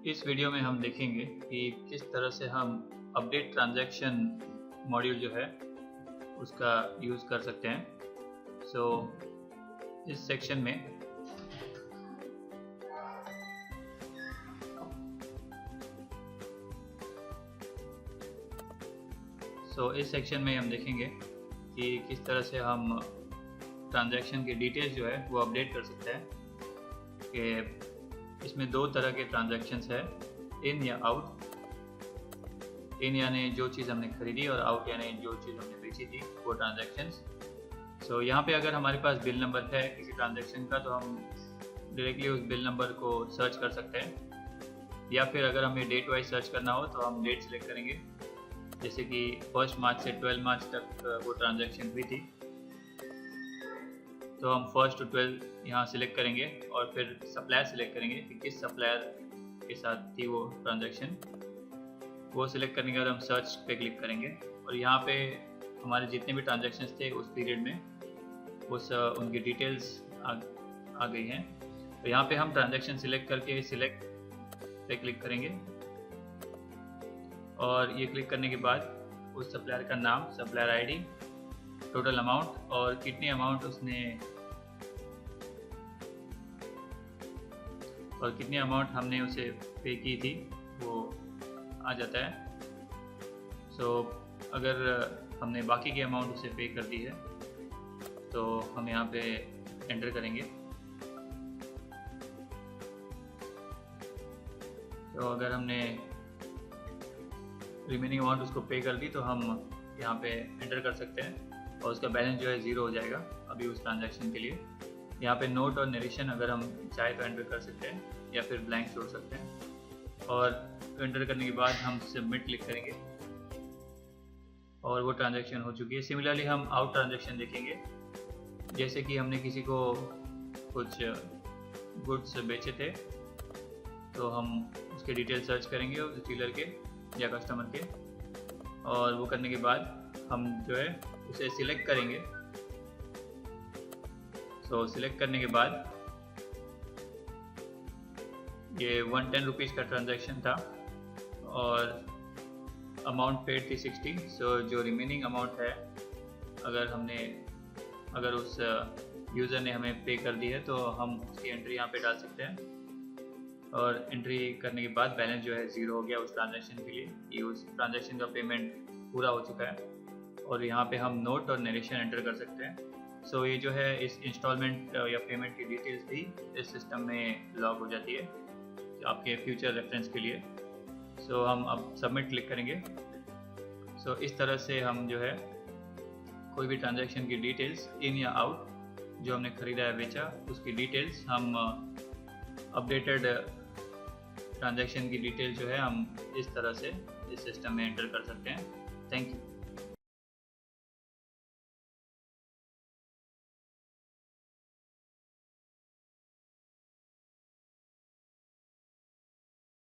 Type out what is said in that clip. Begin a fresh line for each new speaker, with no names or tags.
इस वीडियो में हम देखेंगे कि किस तरह से हम अपडेट ट्रांजैक्शन मॉड्यूल जो है उसका यूज़ कर सकते हैं। इस सेक्शन में हम देखेंगे कि किस तरह से हम ट्रांजैक्शन की डिटेल्स जो है वो अपडेट कर सकते हैं। कि इसमें दो तरह के ट्रांजैक्शंस है, इन या आउट। इन यानी जो चीज़ हमने खरीदी और आउट यानी जो चीज़ हमने बेची थी वो ट्रांजैक्शंस। यहाँ पे अगर हमारे पास बिल नंबर है किसी ट्रांजैक्शन का तो हम डायरेक्टली उस बिल नंबर को सर्च कर सकते हैं, या फिर अगर हमें डेट वाइज सर्च करना हो तो हम डेट सेलेक्ट करेंगे। जैसे कि 1 मार्च से 12 मार्च तक वो ट्रांजैक्शन हुई थी, तो हम 1 to 12 यहाँ सिलेक्ट करेंगे और फिर सप्लायर सिलेक्ट करेंगे कि किस सप्लायर के साथ थी वो ट्रांजैक्शन। वो सिलेक्ट करने के बाद हम सर्च पे क्लिक करेंगे और यहाँ पे हमारे जितने भी ट्रांजैक्शंस थे उस पीरियड में उनकी डिटेल्स आ गई हैं। तो यहाँ पे हम ट्रांजैक्शन सिलेक्ट करके सिलेक्ट पे क्लिक करेंगे और ये क्लिक करने के बाद उस सप्लायर का नाम, सप्लायर आईडी, टोटल अमाउंट और कितनी अमाउंट हमने उसे पे की थी वो आ जाता है। अगर हमने बाकी की अमाउंट उसे पे कर दी है तो हम यहाँ पे एंटर करेंगे। तो अगर हमने रिमेनिंग अमाउंट उसको पे कर दी तो हम यहाँ पे एंटर कर सकते हैं और उसका बैलेंस जो है 0 हो जाएगा अभी उस ट्रांजैक्शन के लिए। यहाँ पे नोट और नरेशन अगर हम चाहे तो एंटर कर सकते हैं या फिर ब्लैंक छोड़ सकते हैं। और एंटर करने के बाद हम सबमिट क्लिक करेंगे और वो ट्रांजैक्शन हो चुकी है। सिमिलरली हम आउट ट्रांजैक्शन देखेंगे, जैसे कि हमने किसी को कुछ गुड्स बेचे थे तो हम उसके डिटेल सर्च करेंगे उस डीलर के या कस्टमर के, और वो करने के बाद हम जो है उसे सिलेक्ट करेंगे। सिलेक्ट करने के बाद ये 110 रुपीज़ का ट्रांजैक्शन था और अमाउंट पेड थी 60। जो रिमेनिंग अमाउंट है अगर उस यूज़र ने हमें पे कर दी है तो हम उसकी एंट्री यहाँ पे डाल सकते हैं और एंट्री करने के बाद बैलेंस जो है 0 हो गया उस ट्रांजैक्शन के लिए कि उस ट्रांजैक्शन का पेमेंट पूरा हो चुका है। और यहाँ पे हम नोट और नरेशन एंटर कर सकते हैं। ये जो है इस इंस्टॉलमेंट या पेमेंट की डिटेल्स भी इस सिस्टम में लॉग हो जाती है आपके फ्यूचर रेफरेंस के लिए। हम अब सबमिट क्लिक करेंगे। इस तरह से हम जो है कोई भी ट्रांजैक्शन की डिटेल्स, इन या आउट, जो हमने खरीदा या बेचा उसकी डिटेल्स, हम अपडेटेड ट्रांजैक्शन की डिटेल जो है हम इस तरह से इस सिस्टम में एंटर कर सकते हैं। Thank you.